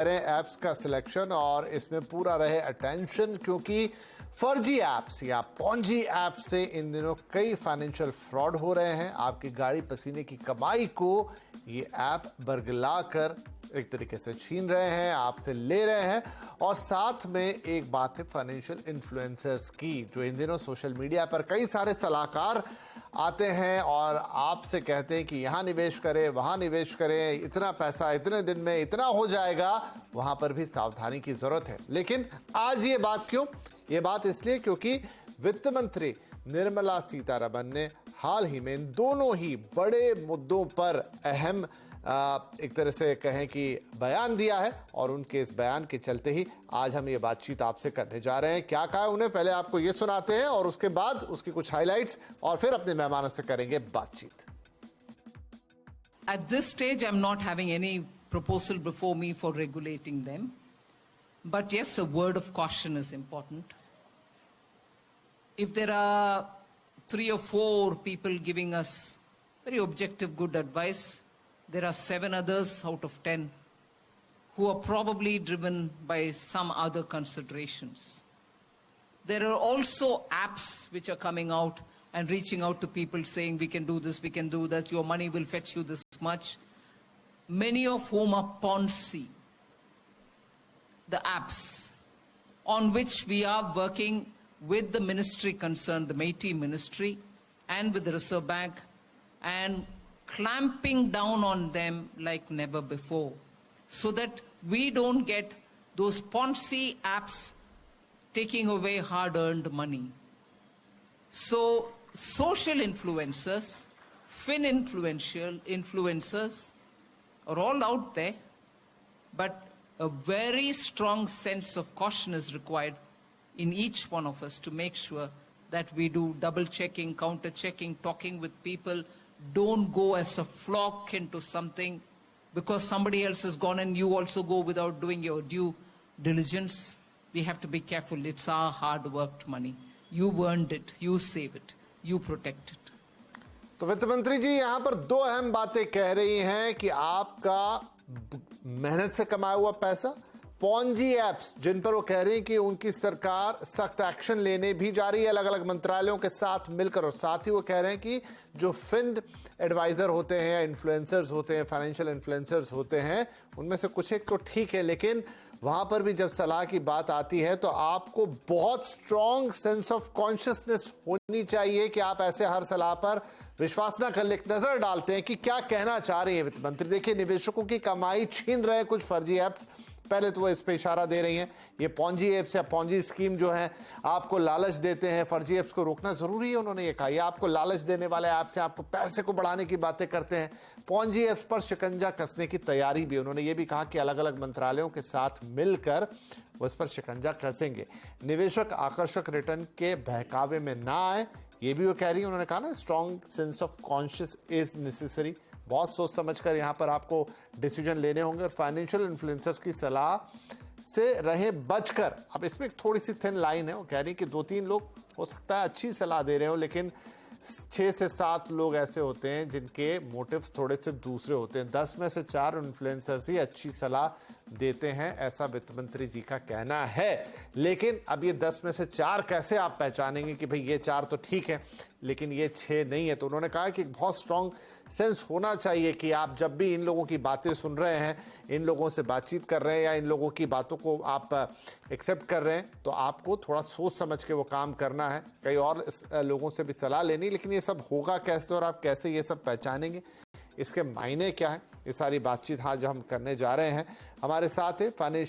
करें ऐप्स का सिलेक्शन और इसमें पूरा रहे अटेंशन, क्योंकि फर्जी ऐप्स या पॉन्जी ऐप से इन दिनों कई फाइनेंशियल फ्रॉड हो रहे हैं। आपकी गाड़ी पसीने की कमाई को ये ऐप बरगला कर एक तरीके से छीन रहे हैं, आपसे ले रहे हैं। और साथ में एक बात है फाइनेंशियल इन्फ्लुएंसर्स की, जो इन दिनों सोशल मीडिया पर कई सारे सलाहकार आते हैं और आपसे कहते हैं कि यहाँ निवेश करें, वहाँ निवेश करें, इतना पैसा इतने दिन में इतना हो जाएगा। वहाँ पर भी सावधानी की जरूरत है। लेकिन आज ये बात क्यों? ये बात इसलिए क्योंकि वित्त मंत्री निर्मला सीतारमण ने हाल ही में इन दोनों ही बड़े मुद्दों पर अहम एक तरह से कहें कि बयान दिया है, और उनके इस बयान के चलते ही आज हम ये बातचीत आपसे करने जा रहे हैं। क्या कहा उन्हें, पहले आपको ये सुनाते हैं और उसके बाद उसकी कुछ हाइलाइट्स और फिर अपने मेहमानों से करेंगे बातचीत। At this stage, I'm not having any proposal before me for regulating them. But yes, a word of caution is important. If there are 3 or 4 people giving us very objective, good advice, there are 7 others out of 10 who are probably driven by some other considerations. There are also apps which are coming out and reaching out to people saying, we can do this, we can do that, your money will fetch you this much. Many of whom are Ponzi, the apps on which we are working with the ministry concerned, the MeitY ministry, and with the Reserve Bank, and clamping down on them like never before, so that we don't get those Ponzi apps taking away hard-earned money. So social influencers, influential influencers are all out there, but a very strong sense of caution is required in each one of us to make sure that we do double-checking, counter-checking, talking with people. Don't go as a flock into something because somebody else has gone and you also go without doing your due diligence. We have to be careful. It's our hard-worked money. You earned it. You save it. You protect it. तो वित्त मंत्री जी यहाँ पर 2 अहम बातें कह रही हैं कि आपका मेहनत से कमाया हुआ पैसा, पॉन्जी एप्स जिन पर वो कह रही हैं कि उनकी सरकार सख्त एक्शन लेने भी जा रही है अलग अलग मंत्रालयों के साथ मिलकर, और साथ ही वो कह रहे हैं कि जो फंड एडवाइजर होते हैं या इन्फ्लुएंसर्स होते हैं, फाइनेंशियल इन्फ्लुएंसर्स होते हैं, उनमें से कुछ एक तो ठीक है, लेकिन वहां पर भी जब सलाह की बात आती है तो आपको बहुत स्ट्रॉन्ग सेंस ऑफ कॉन्शियसनेस होनी चाहिए कि आप ऐसे हर सलाह पर विश्वास ना कर ले। एक नजर डालते हैं कि क्या कहना चाह रही है वित्त मंत्री। देखिए, निवेशकों की कमाई छीन रहे कुछ फर्जी ऐप्स। पहले तो वो इस पे इशारा दे रही हैं, ये पॉन्जी एप्स या पॉन्जी स्कीम जो है आपको लालच देते हैं, फर्जी एप्स को रोकना जरूरी है। उन्होंने ये कहा, ये आपको लालच देने वाले ऐप्स हैं, आपको पैसे को बढ़ाने की बातें करते हैं। पॉन्जी एप्स पर शिकंजा कसने की तैयारी भी उन्होंने ये भी कहा कि अलग अलग मंत्रालयों के साथ मिलकर वो इस पर शिकंजा कसेंगे। निवेशक आकर्षक रिटर्न के बहकावे में ना आए, ये भी वो कह रही है। उन्होंने कहा ना, strong sense of conscious is necessary. बहुत सोच समझकर यहाँ पर आपको डिसीजन लेने होंगे और फाइनेंशियल इन्फ्लुएंसर्स की सलाह से रहें बचकर। अब इसमें एक थोड़ी सी थिन लाइन है, वो कह रही कि 2-3 लोग हो सकता है अच्छी सलाह दे रहे हो, लेकिन 6 से 7 लोग ऐसे होते हैं जिनके मोटिव्स थोड़े से दूसरे होते हैं। 10 में से 4 इन्फ्लुएंसर्स ही अच्छी सलाह देते हैं, ऐसा वित्त मंत्री जी का कहना है। लेकिन अब ये 10 में से 4 कैसे आप पहचानेंगे कि भाई ये 4 तो ठीक है लेकिन ये 6 नहीं है? तो उन्होंने कहा कि बहुत स्ट्रॉन्ग सेंस होना चाहिए कि आप जब भी इन लोगों की बातें सुन रहे हैं, इन लोगों से बातचीत कर रहे हैं या इन लोगों की बातों को आप एक्सेप्ट कर रहे हैं, तो आपको थोड़ा सोच समझ के वो काम करना है। कई और लोगों से भी सलाह लेनी, लेकिन ये सब होगा कैसे और आप कैसे ये सब पहचानेंगे, इसके मायने क्या है, ये सारी बातचीत आज हम करने जा रहे हैं। हमारे साथ है फाइनेंशियल